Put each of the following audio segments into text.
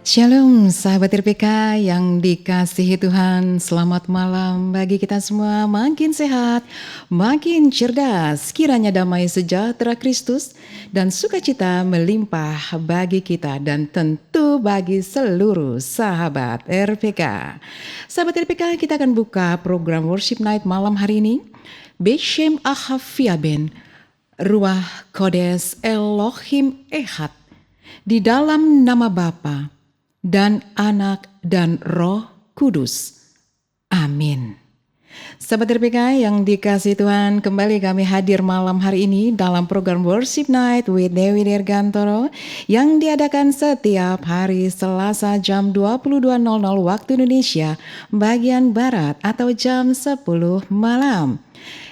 Shalom sahabat RPK yang dikasihi Tuhan, selamat malam bagi kita semua. Makin sehat, makin cerdas, kiranya damai sejahtera Kristus dan sukacita melimpah bagi kita dan tentu bagi seluruh sahabat RPK. Sahabat RPK, kita akan buka program Worship Night malam hari ini. Beshem Ahafiaben, Ruach Kodes Elohim Ehad, di dalam nama Bapa dan Anak dan Roh Kudus. Amin. Sahabat RPK yang dikasihi Tuhan, kembali kami hadir malam hari ini dalam program Worship Night with Dewi Dirgantoro yang diadakan setiap hari Selasa jam 22.00 waktu Indonesia bagian Barat atau jam 10 malam.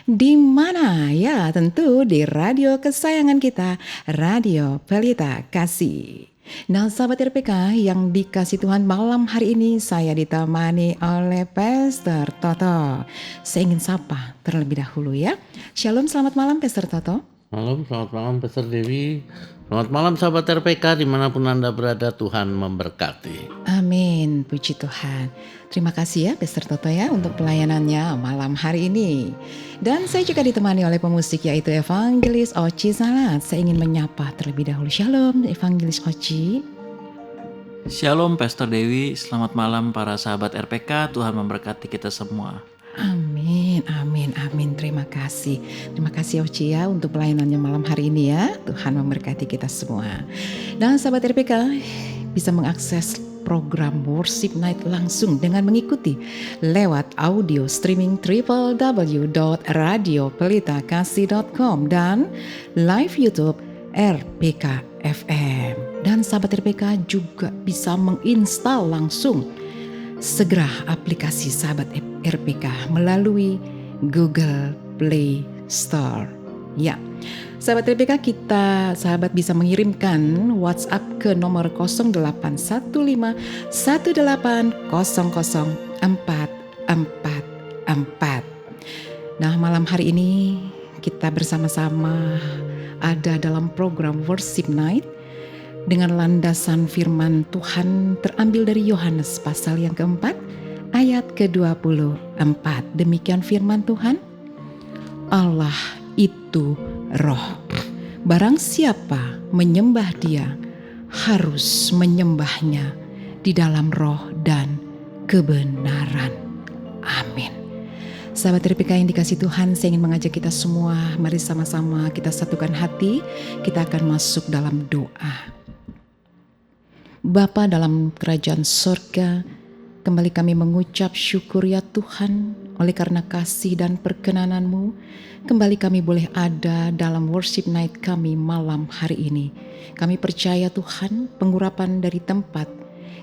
Di mana? Ya, tentu di radio kesayangan kita, Radio Pelita Kasih. Nah, sahabat RPK yang dikasih Tuhan, malam hari ini saya ditemani oleh Pastor Toto. Saya ingin sapa terlebih dahulu ya. Shalom, selamat malam Pastor Toto. Malam, selamat malam Pastor Dewi. Selamat malam sahabat RPK dimanapun Anda berada, Tuhan memberkati. Amin, puji Tuhan. Terima kasih ya Pastor Toto ya untuk pelayanannya malam hari ini. Dan saya juga ditemani oleh pemusik yaitu Evangelis Oci Salat. Saya ingin menyapa terlebih dahulu. Shalom Evangelis Oci. Shalom Pastor Dewi, selamat malam para sahabat RPK, Tuhan memberkati kita semua. Amin, amin, amin. Terima kasih Oci ya untuk pelayanannya malam hari ini ya. Tuhan memberkati kita semua. Dan sahabat RPK bisa mengakses program Worship Night langsung dengan mengikuti lewat audio streaming www.radiopelitakasih.com dan live YouTube RPK FM. Dan sahabat RPK juga bisa menginstal langsung segera aplikasi sahabat RPK melalui Google Play Store. Ya, sahabat RPK kita sahabat bisa mengirimkan WhatsApp ke nomor 081518000444. Nah, malam hari ini kita bersama-sama ada dalam program Worship Night dengan landasan firman Tuhan terambil dari Yohanes pasal yang keempat ayat ke-24. Demikian firman Tuhan, Allah itu roh. Barang siapa menyembah dia harus menyembahnya di dalam roh dan kebenaran. Amin. Sahabat RPK yang dikasih Tuhan, saya ingin mengajak kita semua, mari sama-sama kita satukan hati, kita akan masuk dalam doa. Bapa dalam kerajaan sorga, kembali kami mengucap syukur ya Tuhan, oleh karena kasih dan perkenanan-Mu, kembali kami boleh ada dalam worship night kami malam hari ini. Kami percaya Tuhan, pengurapan dari tempat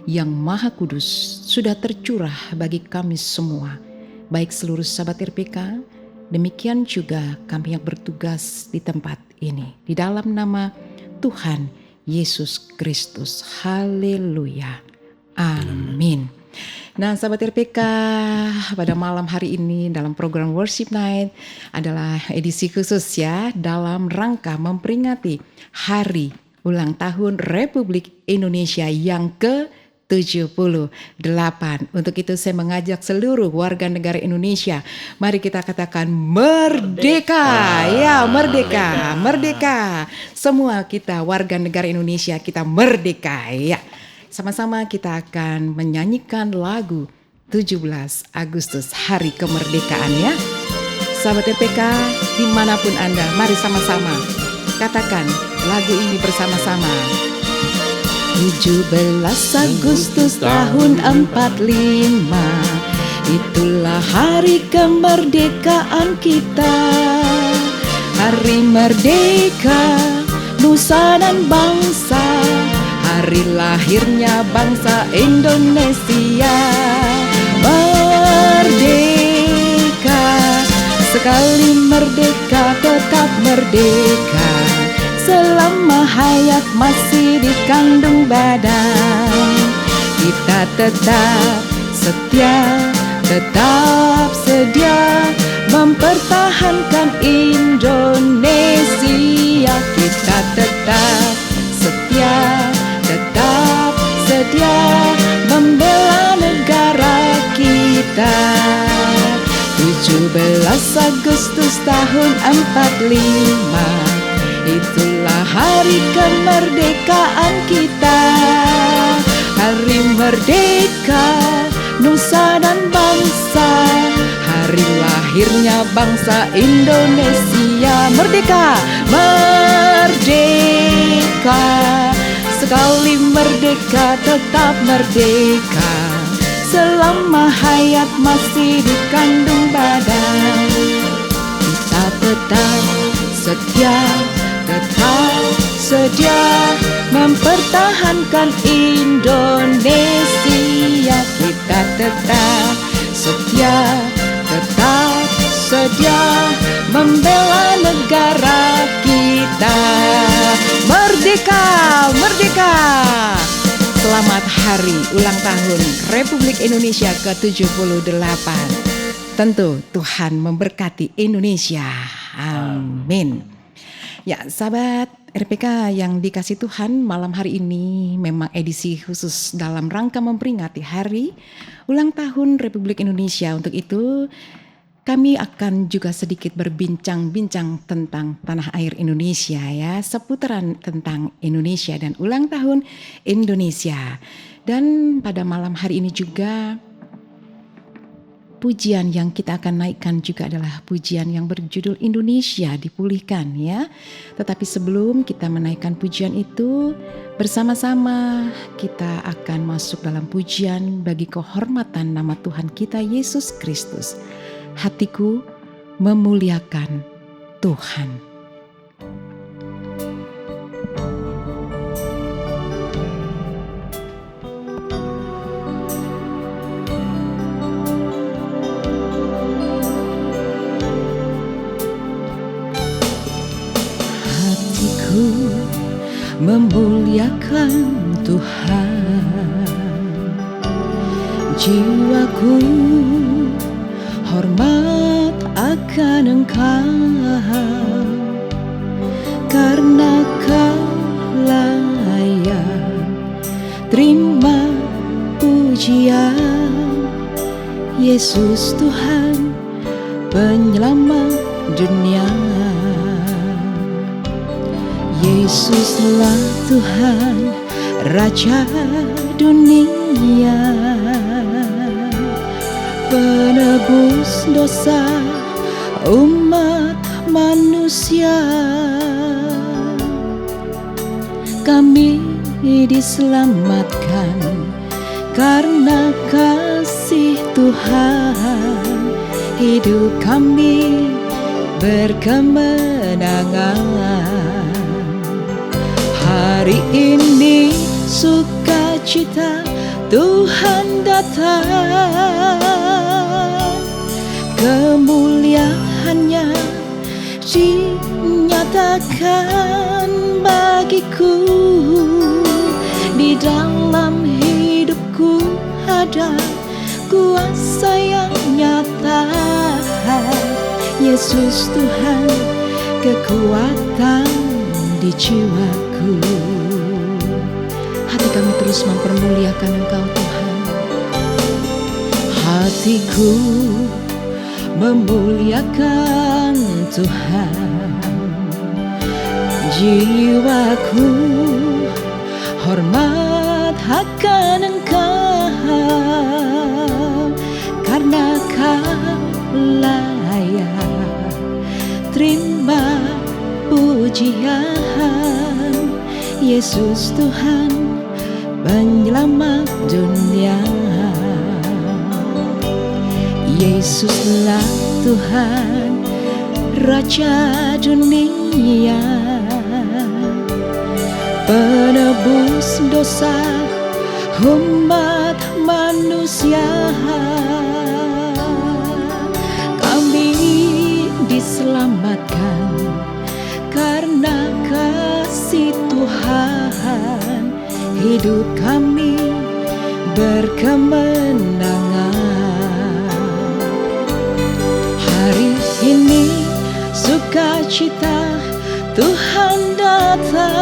yang maha kudus sudah tercurah bagi kami semua, baik seluruh sahabat RPK, demikian juga kami yang bertugas di tempat ini. Di dalam nama Tuhan Yesus Kristus. Haleluya. Amin. Nah, sahabat RPK, pada malam hari ini dalam program Worship Night adalah edisi khusus ya dalam rangka memperingati Hari Ulang Tahun Republik Indonesia yang ke-78. Untuk itu saya mengajak seluruh warga negara Indonesia, mari kita katakan merdeka. Ya, merdeka, merdeka. Semua kita warga negara Indonesia, kita merdeka ya. Sama-sama kita akan menyanyikan lagu 17 Agustus, Hari Kemerdekaan ya. Sahabat RPK dimanapun Anda, mari sama-sama katakan lagu ini bersama-sama. 17 Agustus tahun 45, itulah hari kemerdekaan kita. Hari merdeka, nusa dan bangsa, hari lahirnya bangsa Indonesia. Merdeka, sekali merdeka tetap merdeka, selama hayat masih dikandung badan. Kita tetap setia, tetap sedia mempertahankan Indonesia. Kita tetap setia, tetap sedia Agustus tahun 45. Itulah hari kemerdekaan kita. Hari merdeka nusa dan bangsa, hari lahirnya bangsa Indonesia. Merdeka, merdeka, sekali merdeka tetap merdeka. Selama hayat masih dikandung badan, kita tetap setia, tetap sedia mempertahankan Indonesia. Kita tetap setia, tetap sedia membela negara kita. Merdeka, merdeka. Selamat hari ulang tahun Republik Indonesia ke-78. Tentu Tuhan memberkati Indonesia. Amin. Ya, sahabat RPK yang dikasih Tuhan, malam hari ini memang edisi khusus dalam rangka memperingati hari ulang tahun Republik Indonesia. Untuk itu kami akan juga sedikit berbincang-bincang tentang tanah air Indonesia ya, seputaran tentang Indonesia dan ulang tahun Indonesia. Dan pada malam hari ini juga pujian yang kita akan naikkan juga adalah pujian yang berjudul Indonesia Dipulihkan ya. Tetapi sebelum kita menaikkan pujian itu, bersama-sama kita akan masuk dalam pujian bagi kehormatan nama Tuhan kita Yesus Kristus. Hatiku memuliakan Tuhan. Hatiku memuliakan Tuhan, jiwaku hormat akan Engkau, karena Kau layak terima pujian. Yesus Tuhan penyelamat dunia, Yesuslah Tuhan Raja dunia, penebus dosa umat manusia. Kami diselamatkan karena kasih Tuhan, hidup kami berkemenangan. Hari ini sukacita Tuhan datang, kemuliaannya dinyatakan bagiku. Di dalam hidupku ada kuasa yang nyata, Yesus Tuhan kekuatan di jiwaku. Hati kami terus mempermuliakan Engkau Tuhan. Hatiku memuliakan Tuhan, jiwaku hormat akan Engkau, karena Kau layak terima pujian. Yesus Tuhan penyelamat dunia, Yesuslah Tuhan Raja dunia, penebus dosa umat manusia. Kami diselamatkan karena kasih Tuhan, hidup kami berkemenangan. Hari ini sukacita Tuhan datang,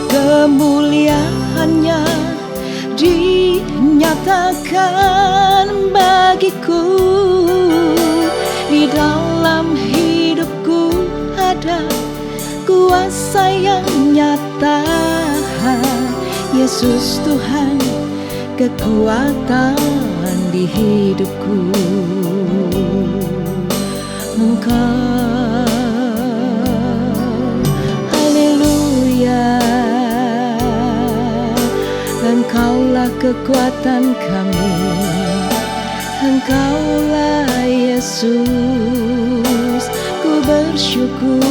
kemuliaannya dinyatakan bagiku. kuasa yang nyata. Yesus Tuhan, kekuatan di hidupku. Engkau, haleluya, Engkaulah kekuatan kami, Engkaulah Yesus, ku bersyukur.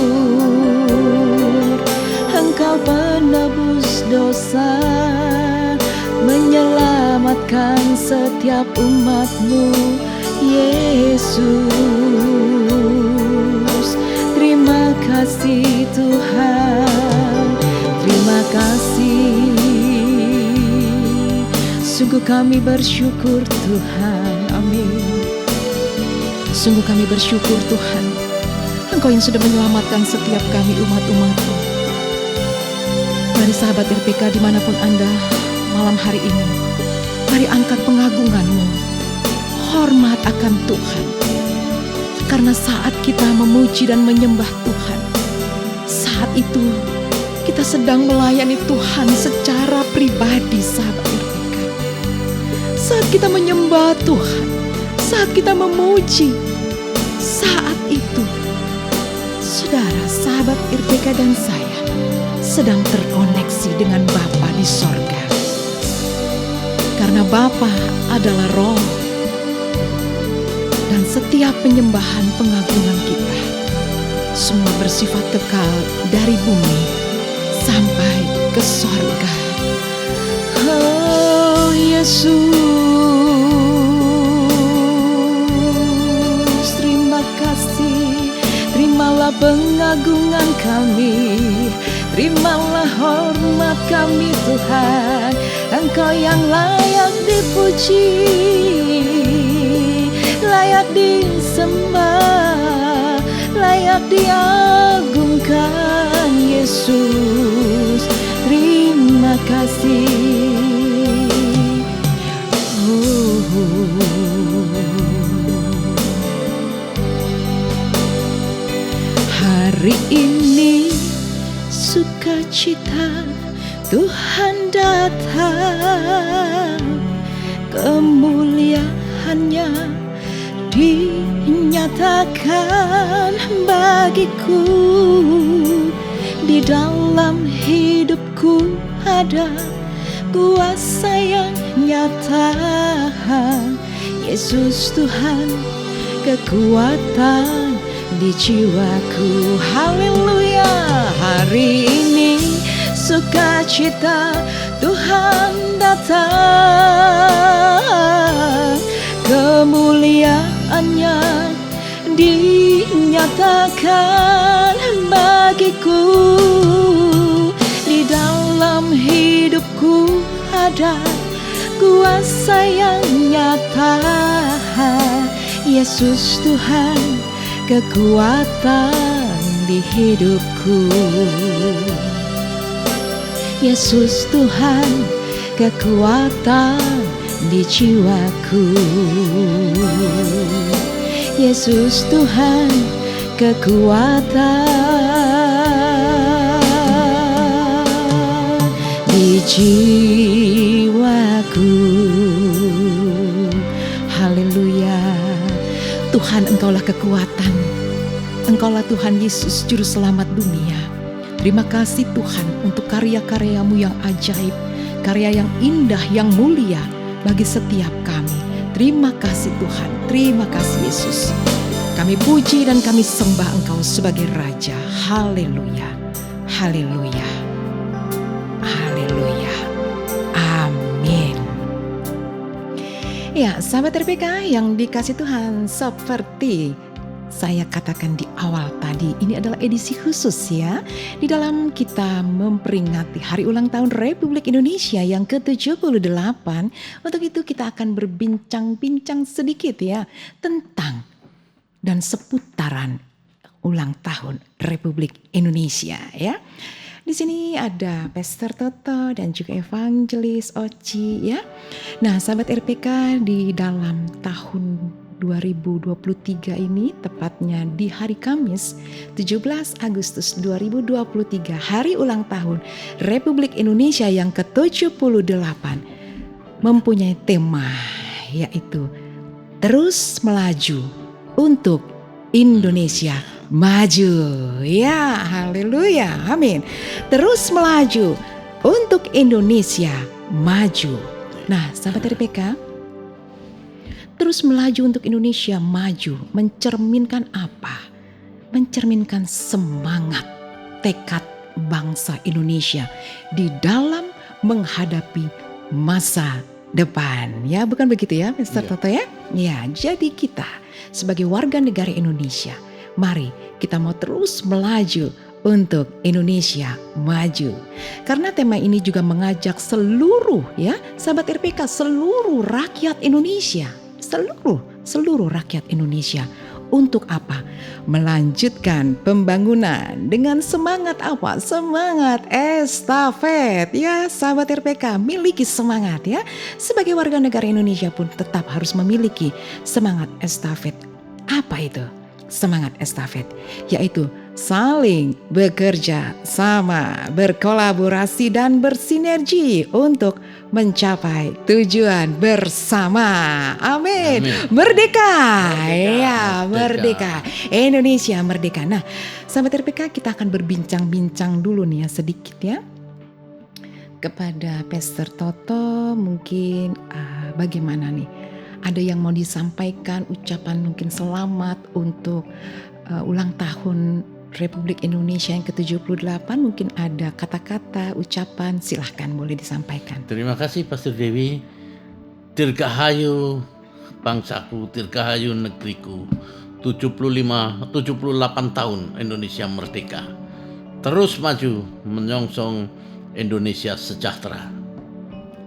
Engkau penebus dosa, menyelamatkan setiap umat-Mu, Yesus. Terima kasih Tuhan, terima kasih. Sungguh kami bersyukur Tuhan, amin. Sungguh kami bersyukur Tuhan, Engkau yang sudah menyelamatkan setiap kami umat-umat-Mu. Mari sahabat RPK dimanapun Anda malam hari ini, mari angkat pengagungan-Mu, hormat akan Tuhan. Karena saat kita memuji dan menyembah Tuhan, saat itu kita sedang melayani Tuhan secara pribadi sahabat RPK. Saat kita menyembah Tuhan, saat kita memuji, saat itu saudara, sahabat RPK dan saya sedang terkoneksi dengan Bapa di sorga. Karena Bapa adalah Roh, dan setiap penyembahan pengagungan kita semua bersifat kekal dari bumi sampai ke sorga. Oh Yesus, terima kasih. Terimalah pengagungan kami, terimalah hormat kami Tuhan. Engkau yang layak dipuji, layak disembah, layak diagungkan Yesus. Terima kasih. Hari ini sukacita Tuhan datang, kemuliaannya dinyatakan bagiku. Di dalam hidupku ada kuasa yang nyata. Yesus Tuhan, kekuatan di jiwaku. Haleluya. Hari ini sukacita Tuhan datang, kemuliaannya dinyatakan bagiku. Di dalam hidupku ada kuasa yang nyata. Yesus Tuhan, kekuatan di hidupku. Yesus Tuhan, kekuatan di jiwaku. Yesus Tuhan, kekuatan di jiwaku. Haleluya. Tuhan, Engkaulah kekuatan. Engkaulah Tuhan Yesus, Juru Selamat dunia. Terima kasih Tuhan untuk karya-karya-Mu yang ajaib, karya yang indah, yang mulia bagi setiap kami. Terima kasih Tuhan, terima kasih Yesus. Kami puji dan kami sembah Engkau sebagai Raja. Haleluya, haleluya, haleluya, amin. Ya, sahabat RPK yang dikasih Tuhan, seperti saya katakan di awal tadi, ini adalah edisi khusus ya, di dalam kita memperingati Hari Ulang Tahun Republik Indonesia yang ke-78. Untuk itu kita akan berbincang-bincang sedikit ya tentang dan seputaran ulang tahun Republik Indonesia ya. Di sini ada Pastor Toto dan juga Evangelis Oci ya. Nah, sahabat RPK, di dalam tahun 2023 ini, tepatnya di hari Kamis 17 Agustus 2023, hari ulang tahun Republik Indonesia yang ke-78, mempunyai tema yaitu terus melaju untuk Indonesia maju. Ya, haleluya, amin. Terus melaju untuk Indonesia maju. Nah, sahabat RPK, terus melaju untuk Indonesia maju mencerminkan apa? Mencerminkan semangat, tekad bangsa Indonesia di dalam menghadapi masa depan. Ya, bukan begitu ya, Mr. Toto ya? Ya, jadi kita sebagai warga negara Indonesia, mari kita mau terus melaju untuk Indonesia maju. Karena tema ini juga mengajak seluruh ya, sahabat RPK, seluruh rakyat Indonesia, seluruh rakyat Indonesia untuk apa? Melanjutkan pembangunan dengan semangat apa? Semangat estafet. Ya, sahabat RPK, miliki semangat ya. Sebagai warga negara Indonesia pun tetap harus memiliki semangat estafet. Apa itu? Semangat estafet yaitu saling bekerja sama, berkolaborasi dan bersinergi untuk mencapai tujuan bersama. Amin. Merdeka. Ya, merdeka. Indonesia merdeka. Nah, sahabat RPK, kita akan berbincang-bincang dulu nih ya sedikit ya. Kepada Pastor Toto mungkin bagaimana nih? Ada yang mau disampaikan, ucapan mungkin selamat untuk ulang tahun Republik Indonesia yang ke-78, mungkin ada kata-kata, ucapan, silahkan boleh disampaikan. Terima kasih Pastor Dewi. Dirgahayu bangsaku, dirgahayu negeriku. 78 tahun Indonesia merdeka. Terus maju menyongsong Indonesia sejahtera.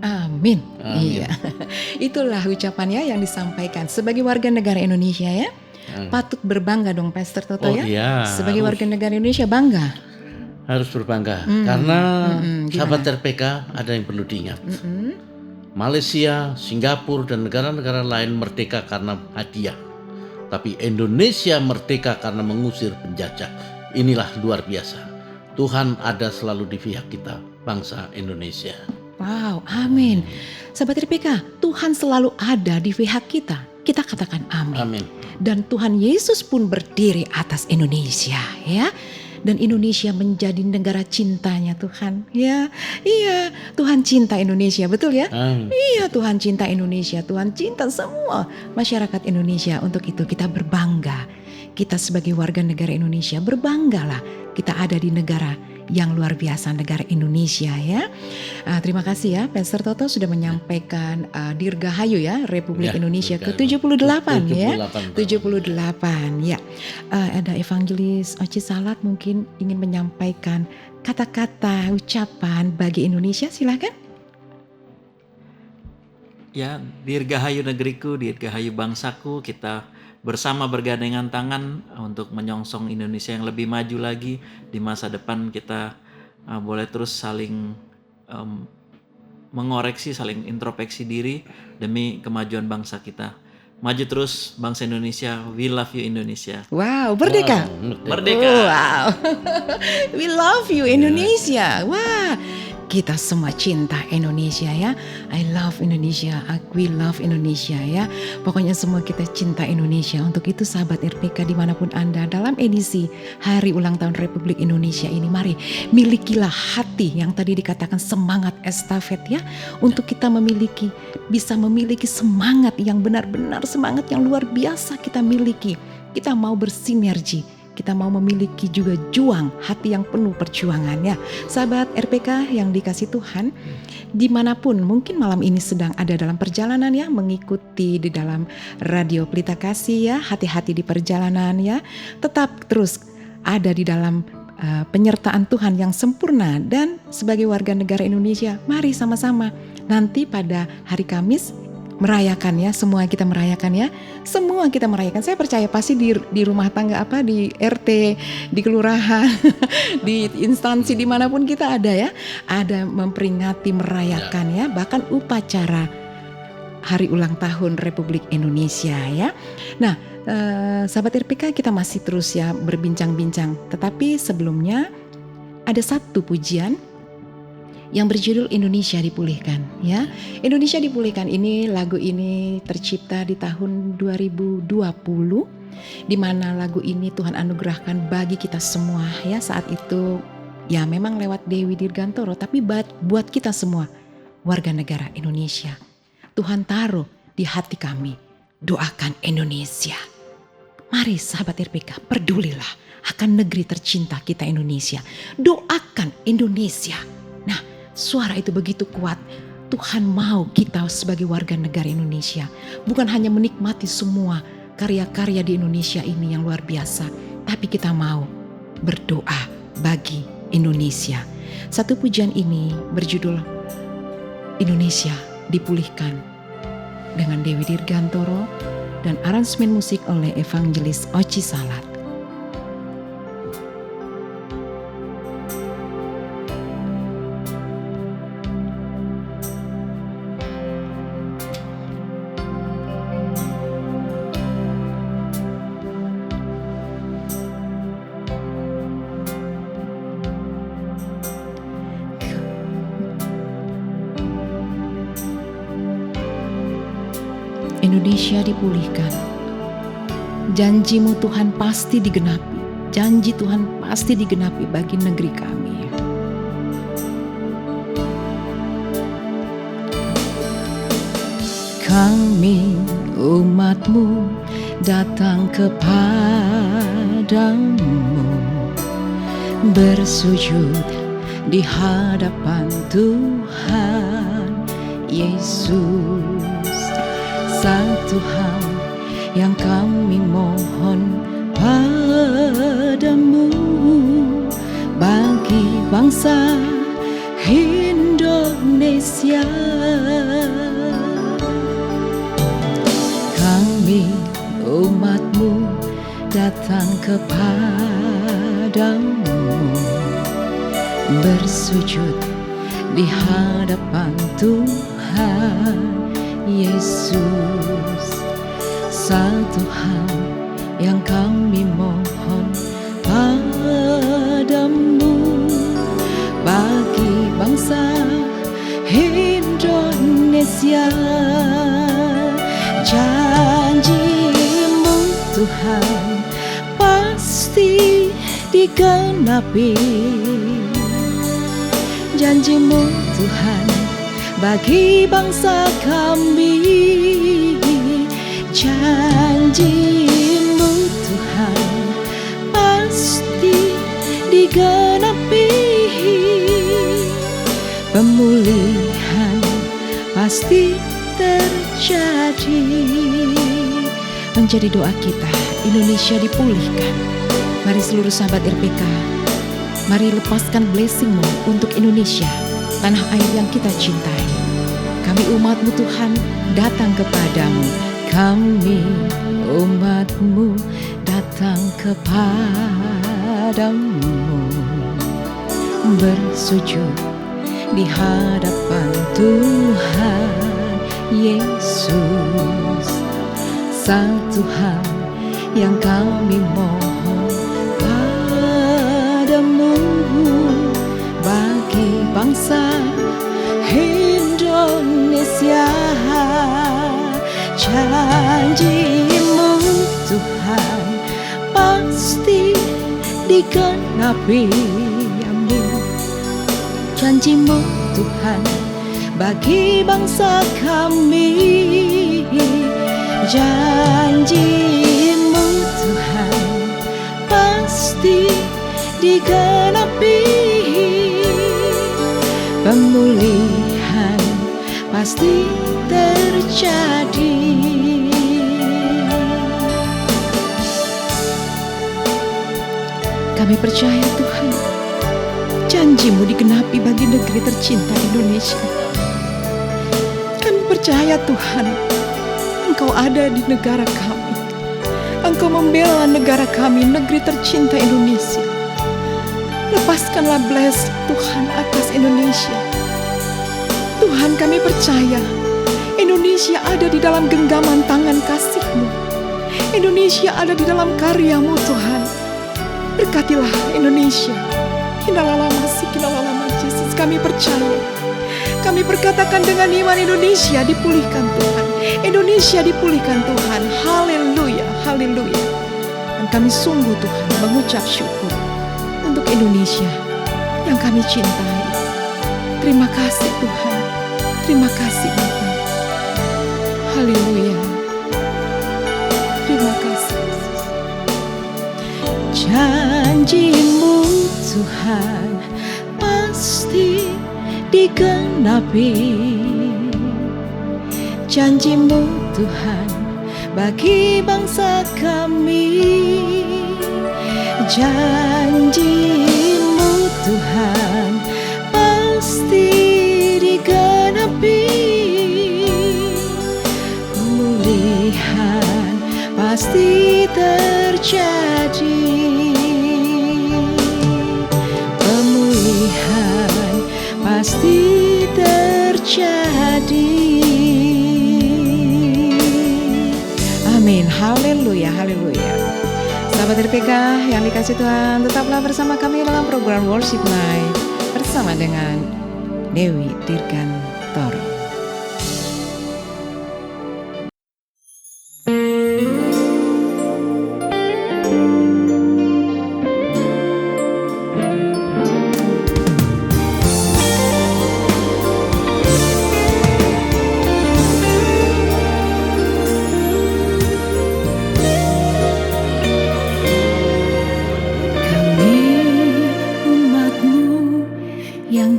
Amin. Amin. Iya. Itulah ucapannya yang disampaikan sebagai warga negara Indonesia ya. Patut berbangga dong Pastor Toto ya. Iya, sebagai warga negara Indonesia bangga. Harus berbangga karena sahabat RPK ada yang perlu diingat. Malaysia, Singapura dan negara-negara lain merdeka karena hadiah. Tapi Indonesia merdeka karena mengusir penjajah. Inilah luar biasa. Tuhan ada selalu di pihak kita, bangsa Indonesia. Wow, amin. Sahabat RPK, Tuhan selalu ada di pihak kita. Kita katakan amin. Amin. Dan Tuhan Yesus pun berdiri atas Indonesia ya. Dan Indonesia menjadi negara cintanya Tuhan. Ya, iya, Tuhan cinta Indonesia, betul ya? Amin. Iya, Tuhan cinta Indonesia. Tuhan cinta semua masyarakat Indonesia. Untuk itu kita berbangga. Kita sebagai warga negara Indonesia berbanggalah kita ada di negara yang luar biasa, negara Indonesia ya. Terima kasih ya Pastor Toto sudah menyampaikan Dirgahayu ya Republik Indonesia ke-78 ya. 78 ya. Ada Evangelis Oci Salat mungkin ingin menyampaikan kata-kata ucapan bagi Indonesia, silakan. Ya, dirgahayu negeriku, dirgahayu bangsaku, kita bersama bergandengan tangan untuk menyongsong Indonesia yang lebih maju lagi di masa depan. Kita boleh terus saling mengoreksi, saling introspeksi diri demi kemajuan bangsa kita. Maju terus bangsa Indonesia, we love you Indonesia. Wow, merdeka. Merdeka. Wow. We love you Indonesia. Wah, kita semua cinta Indonesia ya. I love Indonesia, we love Indonesia ya. Pokoknya semua kita cinta Indonesia. Untuk itu sahabat RPK dimanapun Anda dalam edisi Hari Ulang Tahun Republik Indonesia ini, mari milikilah hati yang tadi dikatakan semangat estafet ya. Untuk kita bisa memiliki semangat yang benar-benar semangat yang luar biasa kita miliki. Kita mau bersinergi. Kita mau memiliki juga hati yang penuh perjuangan ya. Sahabat RPK yang dikasih Tuhan, dimanapun mungkin malam ini sedang ada dalam perjalanan ya, mengikuti di dalam Radio Pelita Kasih ya, hati-hati di perjalanan ya. Tetap terus ada di dalam penyertaan Tuhan yang sempurna. Dan sebagai warga negara Indonesia, mari sama-sama nanti pada hari Kamis merayakan ya, semua kita merayakan ya, semua kita merayakan. Saya percaya pasti di rumah tangga di RT, di kelurahan, di instansi dimanapun kita ada ya, ada memperingati, merayakan ya, bahkan upacara hari ulang tahun Republik Indonesia ya. Nah, sahabat RPK, kita masih terus ya berbincang-bincang. Tetapi sebelumnya ada satu pujian yang berjudul Indonesia Dipulihkan ya. Indonesia Dipulihkan ini, lagu ini tercipta di tahun 2020, di mana lagu ini Tuhan anugerahkan bagi kita semua ya. Saat itu ya memang lewat Dewi Dirgantoro, tapi buat kita semua warga negara Indonesia, Tuhan taruh di hati kami, doakan Indonesia. Mari sahabat RPK, pedulilah akan negeri tercinta kita Indonesia. Doakan Indonesia. Nah, suara itu begitu kuat. Tuhan mau kita sebagai warga negara Indonesia bukan hanya menikmati semua karya-karya di Indonesia ini yang luar biasa, tapi kita mau berdoa bagi Indonesia. Satu pujian ini berjudul Indonesia Dipulihkan dengan Dewi Dirgantoro dan aransemen musik oleh Evangelis Oci Salat. Indonesia dipulihkan. Janjimu Tuhan pasti digenapi. Janji Tuhan pasti digenapi bagi negeri kami. Kami umat-Mu datang kepadamu, bersujud di hadapan Tuhan Yesus. Satu hal yang kami mohon padamu, bagi bangsa Indonesia. Kami umat-Mu datang kepadamu, bersujud di hadapan Tuhan Yesus. Satu hal yang kami mohon padamu, bagi bangsa Indonesia. Janji-Mu Tuhan pasti digenapi. Janji-Mu Tuhan bagi bangsa kami. Janji-Mu Tuhan pasti digenapi. Pemulihan pasti terjadi. Menjadi doa kita, Indonesia dipulihkan. Mari seluruh sahabat RPK, mari lepaskan blessing-Mu untuk Indonesia, tanah air yang kita cintai. Kami umat-Mu Tuhan datang kepadamu. Kami umat-Mu datang kepadamu, bersujud di hadapan Tuhan Yesus. Satu hal yang kami mohon padamu, bagi bangsa Indonesia. Janji-Mu Tuhan pasti digenapi. Amin. Janji-Mu Tuhan bagi bangsa kami. Janji-Mu Tuhan pasti digenapi. Pemulihan pasti terjadi. Kami percaya Tuhan, janji-Mu digenapi bagi negeri tercinta Indonesia. Kami percaya Tuhan, Engkau ada di negara kami. Engkau membela negara kami, negeri tercinta Indonesia. Lepaskanlah bless Tuhan atas Indonesia. Tuhan, kami percaya Indonesia ada di dalam genggaman tangan kasih-Mu. Indonesia ada di dalam karya-Mu Tuhan. Berkatilah Indonesia. Kinalalama Yesus, kami percaya. Kami berkatakan dengan iman, Indonesia dipulihkan Tuhan. Indonesia dipulihkan Tuhan. Haleluya, haleluya. Dan kami sungguh Tuhan mengucap syukur untuk Indonesia yang kami cintai. Terima kasih Tuhan. Terima kasih Bapa. Haleluya. Terima kasih Yesus. Janji-Mu Tuhan pasti digenapi. Janji-Mu Tuhan bagi bangsa kami. Janji-Mu Tuhan pasti digenapi. Pemulihan pasti terjadi. Pemulihan pasti terjadi. Amin. Haleluya, haleluya. Sahabat RPK yang dikasih Tuhan, tetaplah bersama kami dalam program Worship Night bersama dengan Dewi Dirgantoro.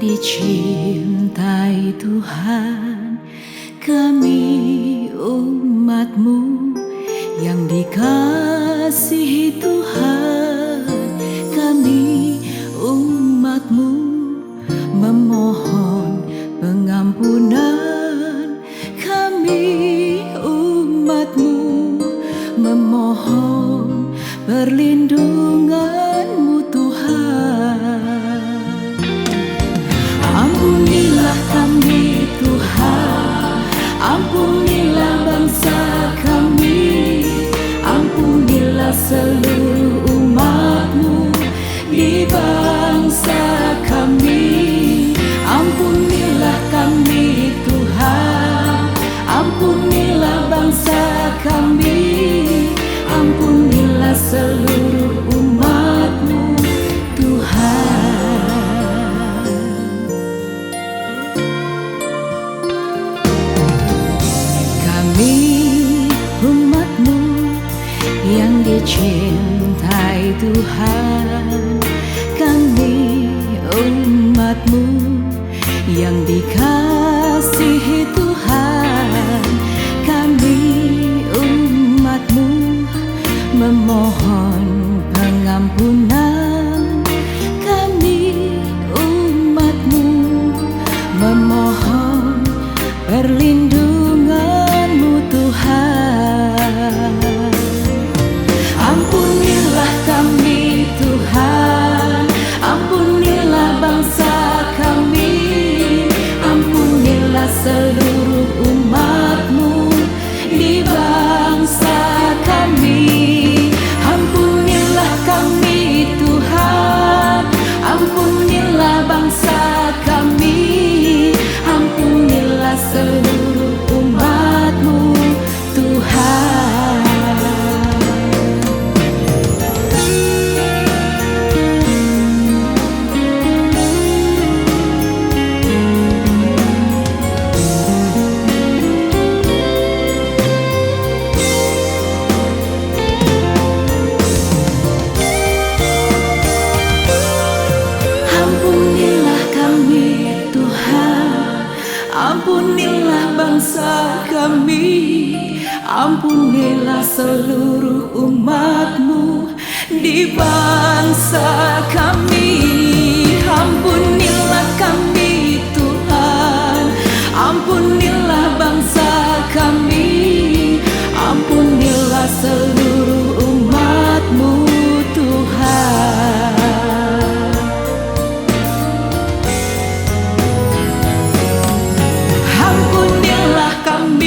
Dicintai Tuhan, kami umat-Mu yang dikasihi Tuhan, kami umat-Mu memohon pengampunan, kami umat-Mu memohon perlindungan-Mu Tuhan. Ampunilah kami Tuhan, ampunilah bangsa kami, ampunilah seluruh umat-Mu di bangsa kami. Ampunilah kami Tuhan, ampunilah bangsa kami, ampunilah seluruh umat-Mu Tuhan. Umat-Mu yang dicintai Tuhan, kami umat-Mu yang dikasihi Tuhan, kami umat-Mu memohon pengampunan, kami umat-Mu memohon perlindungan-Mu Tuhan. Ampunilah kami Tuhan, ampunilah bangsa kami, ampunilah seluruh umat-Mu di bangsa kami. Ampunilah kami Tuhan, ampunilah bangsa kami, ampunilah seluruh umat-Mu Tuhan. Ampunilah kami Tuhan, ampunilah bangsa kami, ampunilah seluruh umat-Mu di bangsa kami. Ampunilah kami Tuhan, ampunilah bangsa kami, ampunilah seluruh umat-Mu Tuhan. Ampunilah kami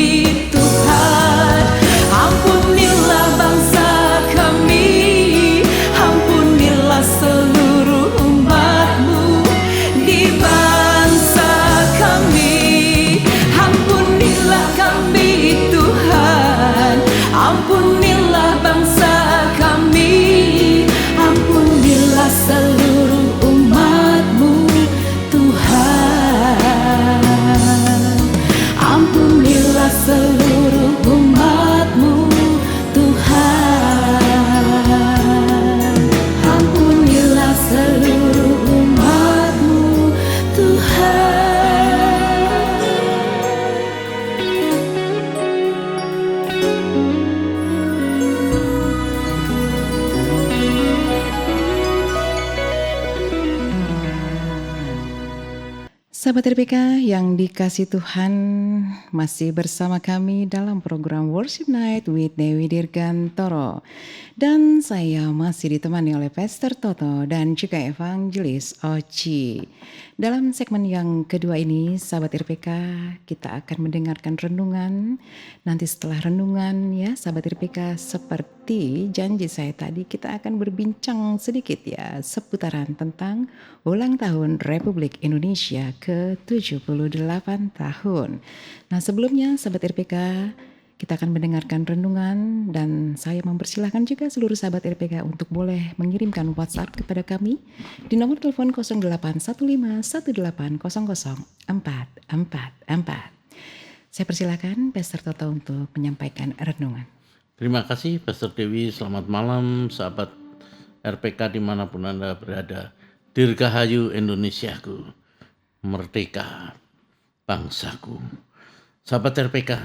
Sahabat RPK yang dikasih Tuhan, masih bersama kami dalam program Worship Night with Dewi Dirgantoro. Dan saya masih ditemani oleh Pastor Toto dan juga Evangelis Oci. Dalam segmen yang kedua ini, sahabat RPK, kita akan mendengarkan renungan. Nanti setelah renungan ya, sahabat RPK, seperti janji saya tadi, kita akan berbincang sedikit ya seputaran tentang ulang tahun Republik Indonesia ke-78 tahun. Nah, sebelumnya sahabat RPK, kita akan mendengarkan renungan dan saya mempersilahkan juga seluruh sahabat RPK untuk boleh mengirimkan WhatsApp kepada kami di nomor telepon 081518000444. Saya persilahkan Pastor Toto untuk menyampaikan renungan. Terima kasih Pastor Dewi, selamat malam sahabat RPK dimanapun Anda berada. Dirgahayu Indonesiaku, merdeka bangsaku. Sahabat RPK,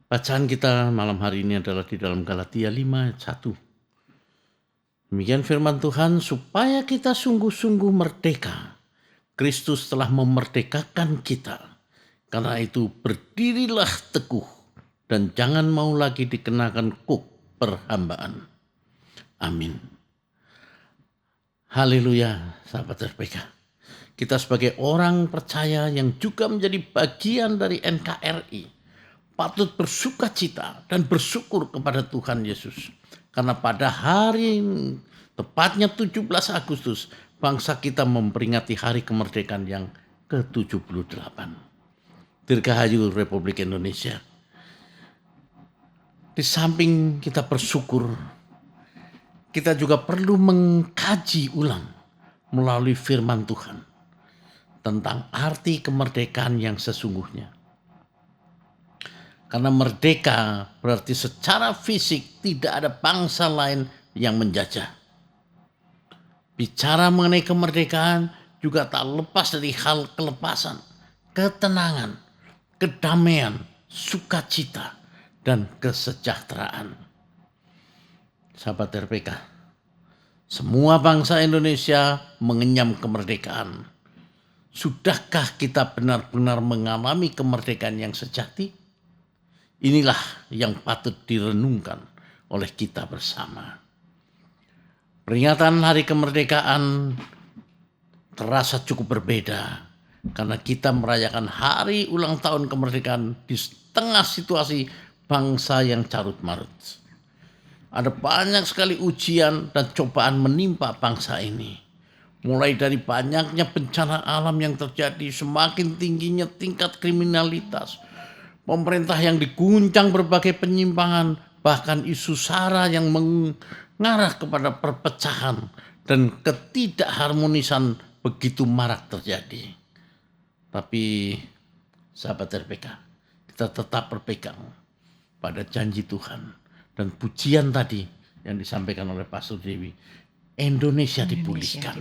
bacaan kita malam hari ini adalah di dalam Galatia 5 ayat 1. Demikian firman Tuhan, supaya kita sungguh-sungguh merdeka. Kristus telah memerdekakan kita. Karena itu berdirilah teguh dan jangan mau lagi dikenakan kuk perhambaan. Amin. Haleluya, sahabat RPK. Kita sebagai orang percaya yang juga menjadi bagian dari NKRI patut bersukacita dan bersyukur kepada Tuhan Yesus. Karena pada hari tepatnya 17 Agustus, bangsa kita memperingati hari kemerdekaan yang ke-78. Dirgahayu Republik Indonesia. Di samping kita bersyukur, kita juga perlu mengkaji ulang melalui firman Tuhan tentang arti kemerdekaan yang sesungguhnya. Karena merdeka berarti secara fisik tidak ada bangsa lain yang menjajah. Bicara mengenai kemerdekaan juga tak lepas dari hal kelepasan, ketenangan, kedamaian, sukacita, dan kesejahteraan. Sahabat RPK, semua bangsa Indonesia mengenyam kemerdekaan. Sudahkah kita benar-benar mengalami kemerdekaan yang sejati? Inilah yang patut direnungkan oleh kita bersama. Peringatan hari kemerdekaan terasa cukup berbeda karena kita merayakan hari ulang tahun kemerdekaan di tengah situasi bangsa yang carut-marut. Ada banyak sekali ujian dan cobaan menimpa bangsa ini. Mulai dari banyaknya bencana alam yang terjadi, semakin tingginya tingkat kriminalitas, pemerintah yang diguncang berbagai penyimpangan, bahkan isu sara yang mengarah kepada perpecahan dan ketidakharmonisan begitu marak terjadi. Tapi sahabat RPK, kita tetap berpegang pada janji Tuhan. Dan pujian tadi yang disampaikan oleh Pastor Dewi, Indonesia dipulihkan.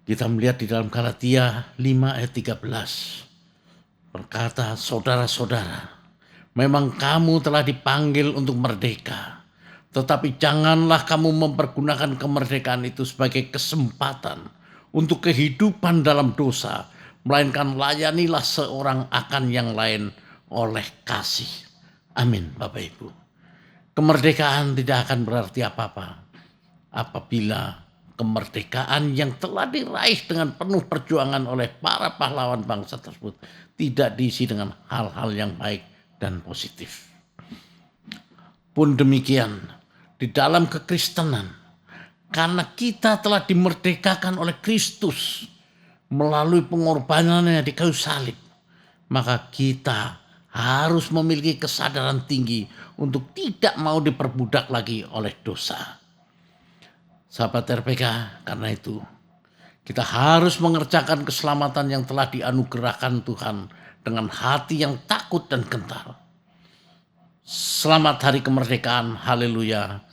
Kita melihat di dalam Galatia 5 ayat 13. Berkata, saudara-saudara, memang kamu telah dipanggil untuk merdeka. Tetapi janganlah kamu mempergunakan kemerdekaan itu sebagai kesempatan untuk kehidupan dalam dosa. Melainkan layanilah seorang akan yang lain oleh kasih. Amin, Bapak Ibu. Kemerdekaan tidak akan berarti apa-apa apabila kemerdekaan yang telah diraih dengan penuh perjuangan oleh para pahlawan bangsa tersebut tidak diisi dengan hal-hal yang baik dan positif. Pun demikian, di dalam kekristenan, karena kita telah dimerdekakan oleh Kristus melalui pengorbanannya di kayu salib, maka kita harus memiliki kesadaran tinggi untuk tidak mau diperbudak lagi oleh dosa. Sahabat RPK, karena itu kita harus mengerjakan keselamatan yang telah dianugerahkan Tuhan dengan hati yang takut dan gentar. Selamat hari kemerdekaan, haleluya.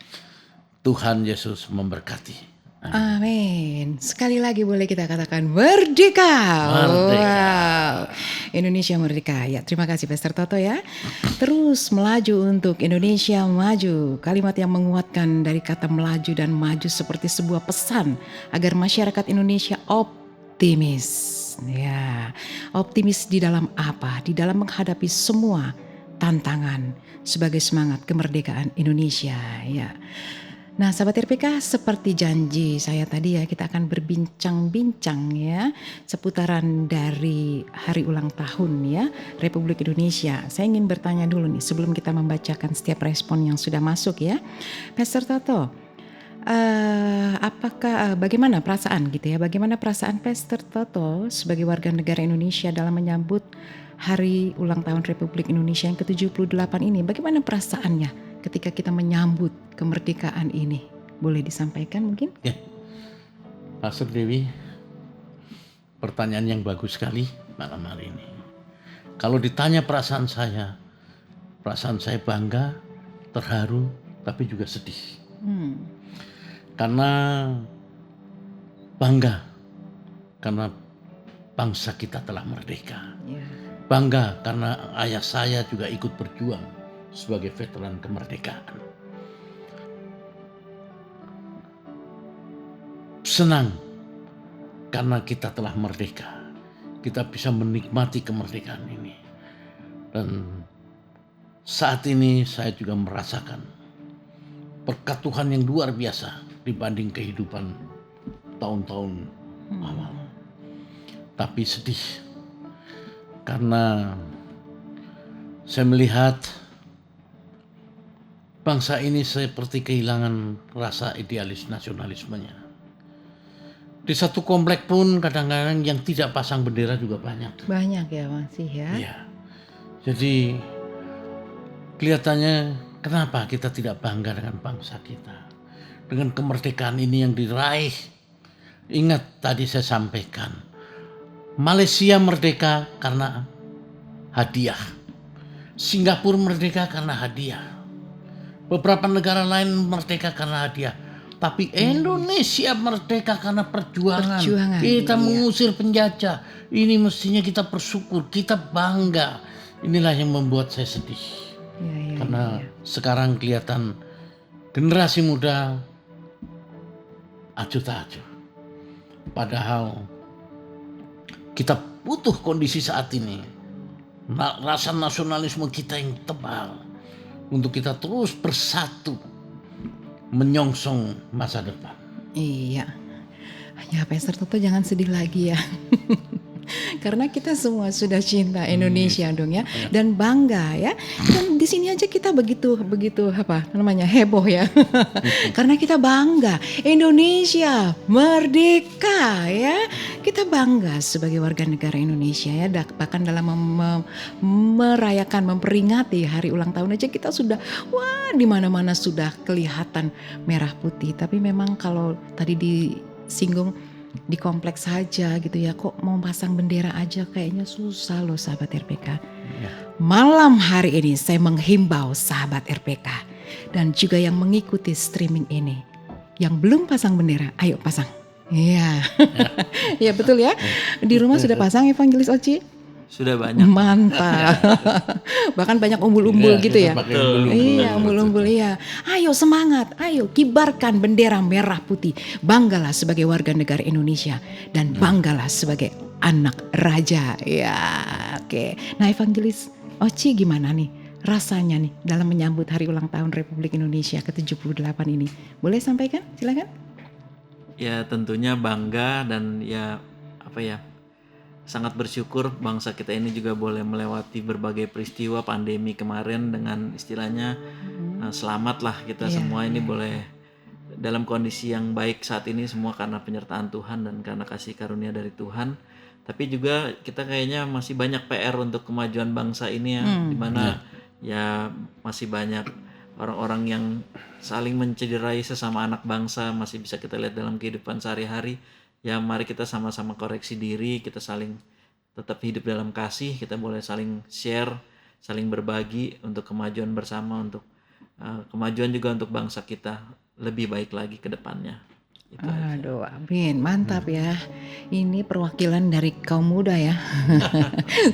Tuhan Yesus memberkati. Amin. Sekali lagi boleh kita katakan merdeka. Merdeka. Wow. Indonesia merdeka. Ya, terima kasih Pastor Toto ya. Terus melaju untuk Indonesia maju. Kalimat yang menguatkan dari kata melaju dan maju seperti sebuah pesan agar masyarakat Indonesia optimis. Ya, optimis di dalam apa? Di dalam menghadapi semua tantangan sebagai semangat kemerdekaan Indonesia. Ya. Nah, sahabat RPK, seperti janji saya tadi ya, kita akan berbincang-bincang ya seputaran dari hari ulang tahun ya Republik Indonesia. Saya ingin bertanya dulu nih sebelum kita membacakan setiap respon yang sudah masuk ya. Pastor Toto, bagaimana perasaan gitu ya? Bagaimana perasaan Pastor Toto sebagai warga negara Indonesia dalam menyambut hari ulang tahun Republik Indonesia yang ke-78 ini? Bagaimana perasaannya ketika kita menyambut kemerdekaan ini? Boleh disampaikan mungkin? Ya, Pastor Dewi, pertanyaan yang bagus sekali malam hari ini. Kalau ditanya perasaan saya bangga, terharu, tapi juga sedih. Karena bangga, karena bangsa kita telah merdeka. Ya. Bangga karena ayah saya juga ikut berjuang sebagai veteran kemerdekaan. Senang karena kita telah merdeka. Kita bisa menikmati kemerdekaan ini. Dan saat ini saya juga merasakan berkat Tuhan yang luar biasa dibanding kehidupan tahun-tahun awal. Tapi sedih karena saya melihat bangsa ini seperti kehilangan rasa idealis nasionalismenya. Di satu komplek pun kadang-kadang yang tidak pasang bendera juga banyak. Banyak ya masih ya. Iya. Jadi kelihatannya kenapa kita tidak bangga dengan bangsa kita. Dengan kemerdekaan ini yang diraih. Ingat tadi saya sampaikan. Malaysia merdeka karena hadiah. Singapura merdeka karena hadiah. Beberapa negara lain merdeka karena hadiah. Tapi Indonesia merdeka karena perjuangan. Kita mengusir penjajah. Ini mestinya kita bersyukur, kita bangga. Inilah yang membuat saya sedih. Karena sekarang kelihatan generasi muda acuh tak acuh. Padahal kita butuh kondisi saat ini. Rasa nasionalisme kita yang tebal. Untuk kita terus bersatu menyongsong masa depan. Iya. Ya Pastor Toto jangan sedih lagi ya. Karena kita semua sudah cinta Indonesia dong ya, dan bangga ya. Dan di sini aja kita begitu heboh ya. Karena kita bangga Indonesia merdeka ya. Kita bangga sebagai warga negara Indonesia ya. Bahkan dalam merayakan, memperingati hari ulang tahun aja kita sudah di mana-mana sudah kelihatan merah putih. Tapi memang kalau tadi disinggung di kompleks saja gitu ya, kok mau pasang bendera aja kayaknya susah loh sahabat RPK. Malam hari ini saya menghimbau sahabat RPK dan juga yang mengikuti streaming ini, yang belum pasang bendera, ayo pasang. Iya, ya betul ya. Di rumah sudah pasang Evangelis Oci? Sudah banyak. Mantap. Bahkan banyak umbul-umbul gitu ya. Iya, umbul-umbul ya. Ayo semangat, ayo kibarkan bendera merah putih. Banggalah sebagai warga negara Indonesia dan banggalah sebagai anak raja. Ya, oke. Nah, Evangelis Oci gimana nih rasanya nih dalam menyambut hari ulang tahun Republik Indonesia ke-78 ini? Boleh sampaikan? Silakan. Ya, tentunya bangga dan sangat bersyukur bangsa kita ini juga boleh melewati berbagai peristiwa pandemi kemarin dengan istilahnya selamatlah kita semua ini boleh dalam kondisi yang baik saat ini, semua karena penyertaan Tuhan dan karena kasih karunia dari Tuhan. Tapi juga kita kayaknya masih banyak PR untuk kemajuan bangsa ini ya, dimana ya masih banyak orang-orang yang saling mencederai sesama anak bangsa, masih bisa kita lihat dalam kehidupan sehari-hari. Ya mari kita sama-sama koreksi diri, kita saling tetap hidup dalam kasih, kita boleh saling share, saling berbagi untuk kemajuan bersama, untuk kemajuan juga untuk bangsa kita lebih baik lagi ke depannya. Itu aja. Aduh, amin. Mantap ya. Ini perwakilan dari kaum muda ya.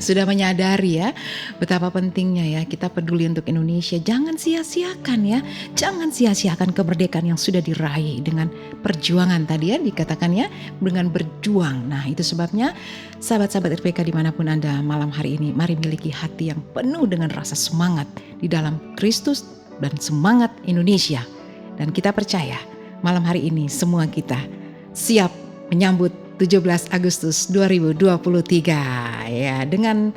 Sudah menyadari ya betapa pentingnya ya kita peduli untuk Indonesia. Jangan sia-siakan ya. Jangan sia-siakan kemerdekaan yang sudah diraih dengan perjuangan tadi ya dikatakan ya. Dengan berjuang. Nah itu sebabnya sahabat-sahabat RPK dimanapun Anda malam hari ini. Mari miliki hati yang penuh dengan rasa semangat di dalam Kristus dan semangat Indonesia. Dan kita percaya malam hari ini semua kita siap menyambut 17 Agustus 2023 ya dengan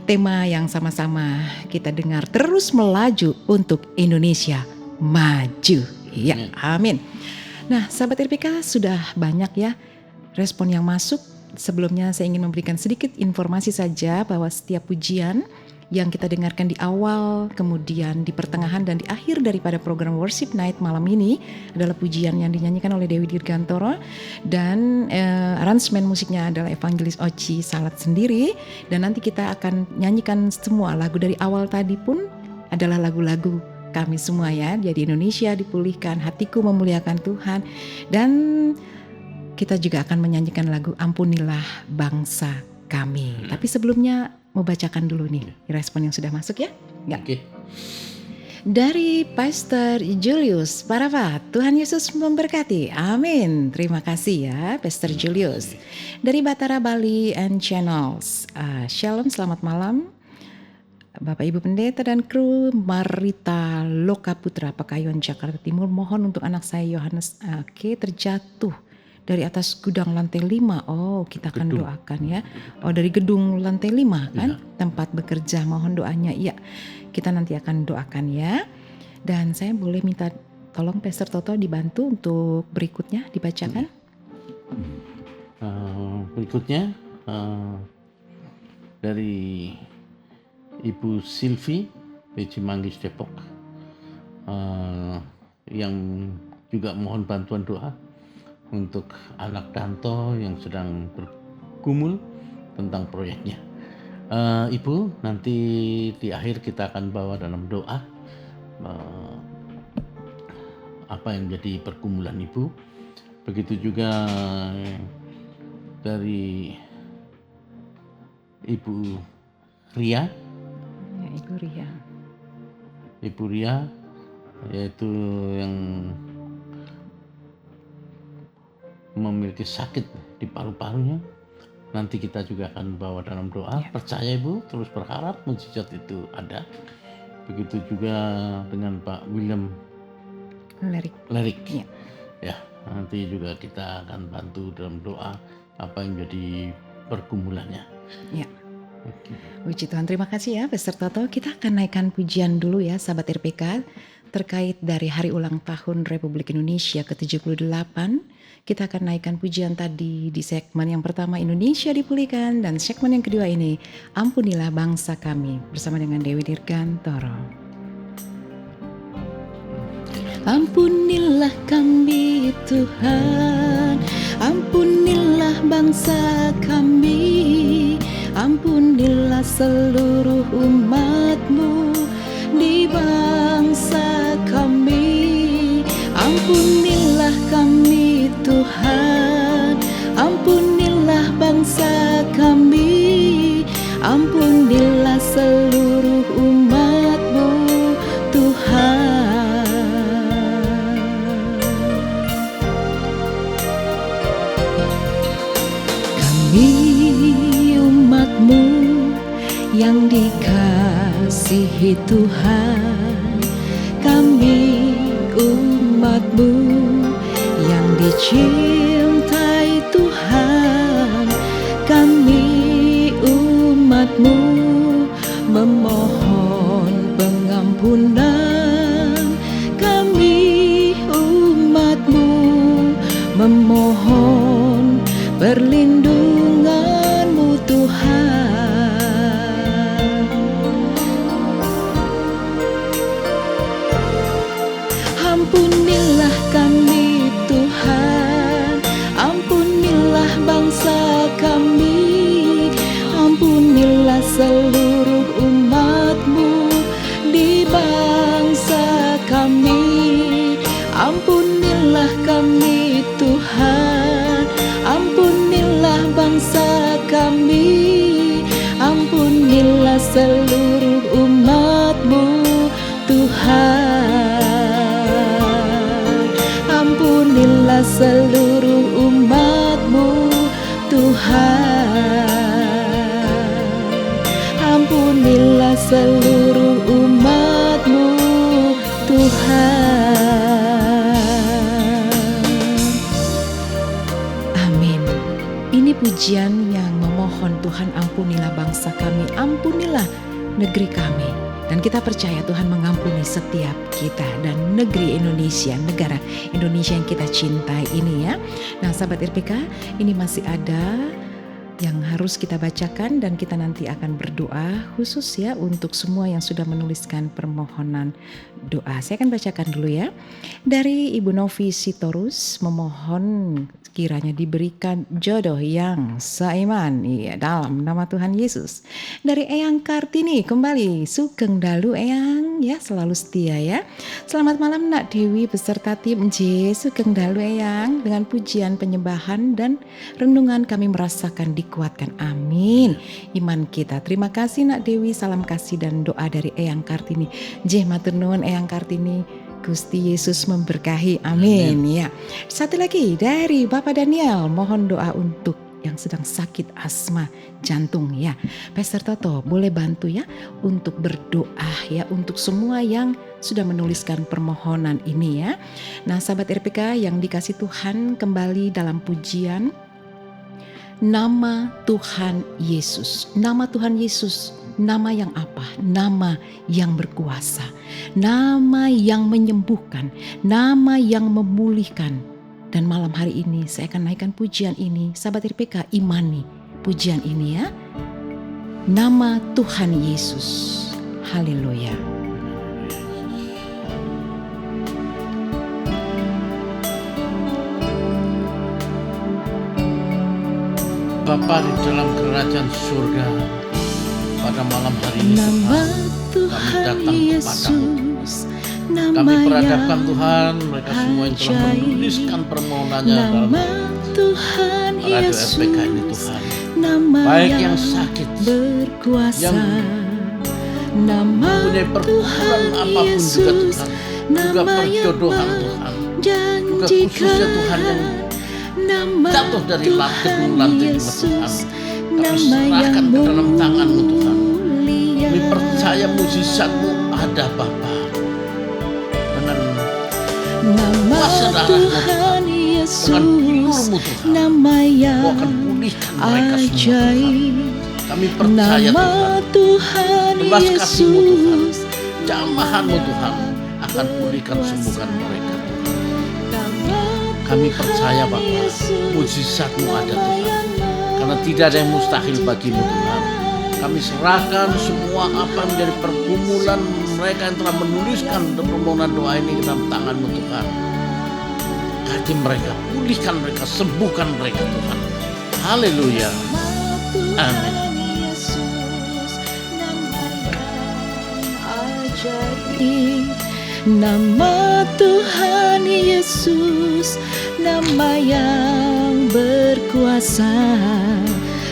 tema yang sama-sama kita dengar terus melaju untuk Indonesia maju. Ya, amin. Nah, sahabat RPK sudah banyak ya respon yang masuk. Sebelumnya saya ingin memberikan sedikit informasi saja bahwa setiap pujian yang kita dengarkan di awal, kemudian di pertengahan dan di akhir daripada program Worship Night malam ini adalah pujian yang dinyanyikan oleh Dewi Dirgantoro dan aransemen musiknya adalah Evangelis Oci Salat sendiri, dan nanti kita akan nyanyikan semua lagu dari awal tadi pun adalah lagu-lagu kami semua ya. Jadi Indonesia dipulihkan, hatiku memuliakan Tuhan, dan kita juga akan menyanyikan lagu Ampunilah Bangsa Kami. Tapi sebelumnya mau bacakan dulu nih respon yang sudah masuk ya. Enggak. Oke. Dari Pastor Julius Paravat, Tuhan Yesus memberkati. Amin. Terima kasih ya Pastor Julius. Dari Batara Bali and Channels, Shalom, selamat malam Bapak Ibu Pendeta dan kru. Marita Loka Putra, Pekayon, Jakarta Timur. Mohon untuk anak saya Yohanes terjatuh dari atas gudang lantai 5. Oh, kita akan doakan ya. Oh, dari gedung lantai 5 kan? Ya. Tempat bekerja. Mohon doanya. Iya, kita nanti akan doakan ya. Dan saya boleh minta tolong Pastor Toto dibantu untuk berikutnya dibacakan. Berikutnya dari Ibu Silvi di Cimanggis Depok, yang juga mohon bantuan doa untuk anak Danto yang sedang bergumul tentang proyeknya. Ibu, nanti di akhir kita akan bawa dalam doa apa yang jadi pergumulan Ibu. Begitu juga dari Ibu Ria. Ya, Ibu Ria. Ibu Ria, yaitu yang memiliki sakit di paru-parunya. Nanti kita juga akan bawa dalam doa. Ya. Percaya Ibu, terus berharap mujizat itu ada. Begitu juga dengan Pak William Lerik. Ya. Ya, nanti juga kita akan bantu dalam doa apa yang jadi pergumulannya. Ya. Puji Tuhan, terima kasih ya Pastor Toto. Kita akan naikkan pujian dulu ya sahabat RPK terkait dari hari ulang tahun Republik Indonesia ke-78. Kita akan naikkan pujian tadi di segmen yang pertama Indonesia dipulihkan, dan segmen yang kedua ini Ampunilah Bangsa Kami bersama dengan Dewi Dirgantoro. Ampunilah kami Tuhan, ampunilah bangsa kami, ampunilah seluruh umat-Mu di bangsa kami. Ampunilah kami Tuhan, ampunilah bangsa kami, ampunilah seluruh umat-Mu Tuhan. Kami umat-Mu yang dikasihi Tuhan, kami umat-Mu yang dicintai Tuhan, kami umat-Mu memohon pengampunan, kami umat-Mu memohon perlindungan-Mu Tuhan. Ampunilah kami Tuhan, ampunilah bangsa kami, ampunilah seluruh umat-Mu di bangsa kami, ampunilah kami Tuhan. Tuhan. Ampunilah seluruh umat-Mu Tuhan. Amin. Ini pujian yang memohon Tuhan, ampunilah bangsa kami, ampunilah negeri kami. Dan kita percaya Tuhan mengampuni setiap kita dan negeri Indonesia, negara Indonesia yang kita cintai ini ya. Nah sahabat RPK, ini masih ada yang harus kita bacakan dan kita nanti akan berdoa khusus ya untuk semua yang sudah menuliskan permohonan doa. Saya akan bacakan dulu ya. Dari Ibu Novi Sitorus memohon kiranya diberikan jodoh yang seiman dalam nama Tuhan Yesus. Dari Eyang Kartini kembali, Sugeng Dalu Eyang ya, selalu setia ya. Selamat malam Nak Dewi beserta tim J. Sugeng Dalu Eyang, dengan pujian penyembahan dan renungan kami merasakan dikuatkan. Amin. Iman kita. Terima kasih Nak Dewi, salam kasih dan doa dari Eyang Kartini. J matur nuwun Eyang Kartini. Gusti Yesus memberkahi. Amin. Ya. Satu lagi dari Bapak Daniel, mohon doa untuk yang sedang sakit asma jantung ya. Pastor Toto boleh bantu ya untuk berdoa ya untuk semua yang sudah menuliskan permohonan ini ya. Nah, sahabat RPK yang dikasih Tuhan, kembali dalam pujian nama Tuhan Yesus. Nama Tuhan Yesus. Nama yang apa? Nama yang berkuasa, nama yang menyembuhkan, nama yang memulihkan. Dan malam hari ini saya akan naikkan pujian ini. Sahabat RPK, imani pujian ini ya. Nama Tuhan Yesus. Haleluya. Bapa di dalam kerajaan surga, pada malam hari ini Nama Tuhan, kami datang kepadamu. Kami perhadapkan Tuhan mereka semua yang telah menuliskan permohonannya dalam Tuhan radio RPK ini Tuhan. Baik yang sakit, yang mempunyai pergumulan apapun juga Tuhan, juga perjodohan Tuhan, juga khususnya Tuhan yang jatuh dari gedung lantai 5 Tuhan. Kami serahkan ke dalam tangan-Mu Tuhan. Kami percaya mujizat-Mu ada Bapa. Dengan kuasa darah-Mu Tuhan, dengan pilur-Mu Tuhan, Mu akan pulihkan mereka semua Tuhan. Kami percaya Tuhan, belas kasih-Mu Tuhan, jamahan-Mu Tuhan akan pulihkan sembuhkan mereka Tuhan. Kami percaya Bapa, mujizat-Mu ada Tuhan. Karena tidak ada yang mustahil bagi-Mu Tuhan. Kami serahkan semua apa yang menjadi pergumulan mereka yang telah menuliskan permohonan doa ini ke dalam tangan-Mu Tuhan. Kati mereka, pulihkan mereka, sembuhkan mereka Tuhan. Haleluya. Amin. Nama Tuhan Yesus, nama yang berkuasa.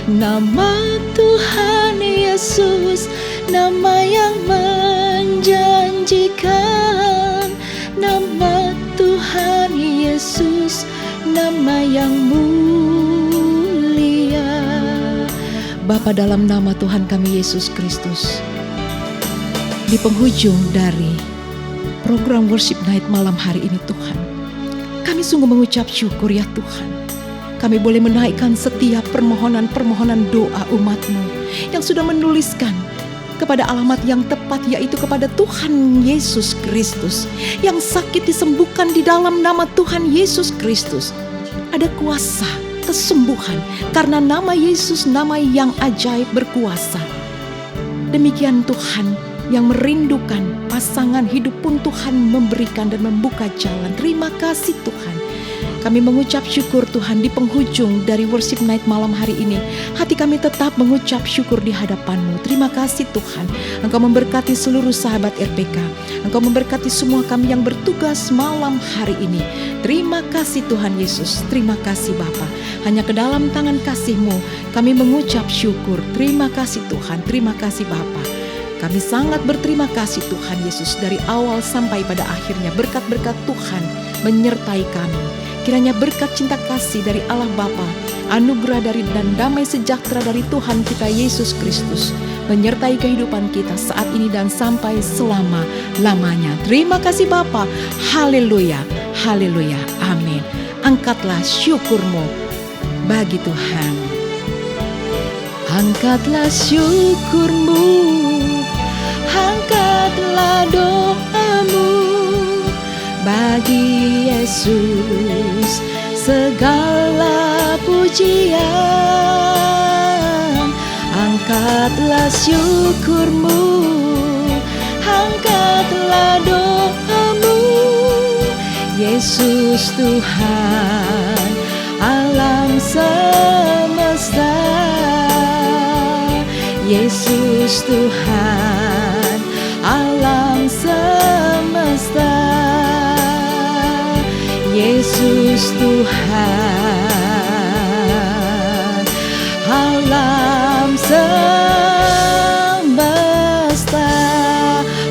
Nama Tuhan Yesus, nama yang menjanjikan. Nama Tuhan Yesus, nama yang mulia. Bapa, dalam nama Tuhan kami Yesus Kristus, di penghujung dari program Worship Night malam hari ini Tuhan, kami sungguh mengucap syukur ya Tuhan. Kami boleh menaikkan setiap permohonan-permohonan doa umat-Mu yang sudah menuliskan kepada alamat yang tepat, yaitu kepada Tuhan Yesus Kristus. Yang sakit disembuhkan di dalam nama Tuhan Yesus Kristus. Ada kuasa kesembuhan karena nama Yesus, nama yang ajaib berkuasa. Demikian Tuhan, yang merindukan pasangan hidup pun Tuhan memberikan dan membuka jalan. Terima kasih Tuhan. Kami mengucap syukur Tuhan di penghujung dari Worship Night malam hari ini. Hati kami tetap mengucap syukur di hadapan-Mu. Terima kasih Tuhan. Engkau memberkati seluruh sahabat RPK. Engkau memberkati semua kami yang bertugas malam hari ini. Terima kasih Tuhan Yesus. Terima kasih Bapa. Hanya ke dalam tangan kasih-Mu kami mengucap syukur. Terima kasih Tuhan. Terima kasih Bapa. Kami sangat berterima kasih Tuhan Yesus, dari awal sampai pada akhirnya berkat-berkat Tuhan menyertai kami. Kiranya berkat cinta kasih dari Allah Bapa, anugerah dari dan damai sejahtera dari Tuhan kita Yesus Kristus menyertai kehidupan kita saat ini dan sampai selama-lamanya. Terima kasih Bapa. Haleluya, haleluya, amin. Angkatlah syukurmu bagi Tuhan. Angkatlah syukurmu, angkatlah doamu bagi Yesus, segala pujian. Angkatlah syukurmu, angkatlah doamu, Yesus Tuhan alam semesta, Yesus Tuhan alam semesta, Yesus Tuhan alam semesta.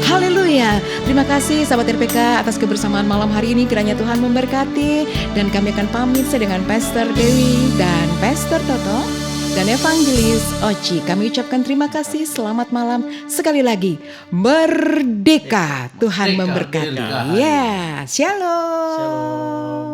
Haleluya. Terima kasih sahabat RPK atas kebersamaan malam hari ini. Kiranya Tuhan memberkati. Dan kami akan pamit dengan Pastor Dewi dan Pastor Toto dan Evangelis Oci. Kami ucapkan terima kasih. Selamat malam. Sekali lagi, merdeka. Tuhan Merdeka, memberkati. dirgahayu. Ya, shalom.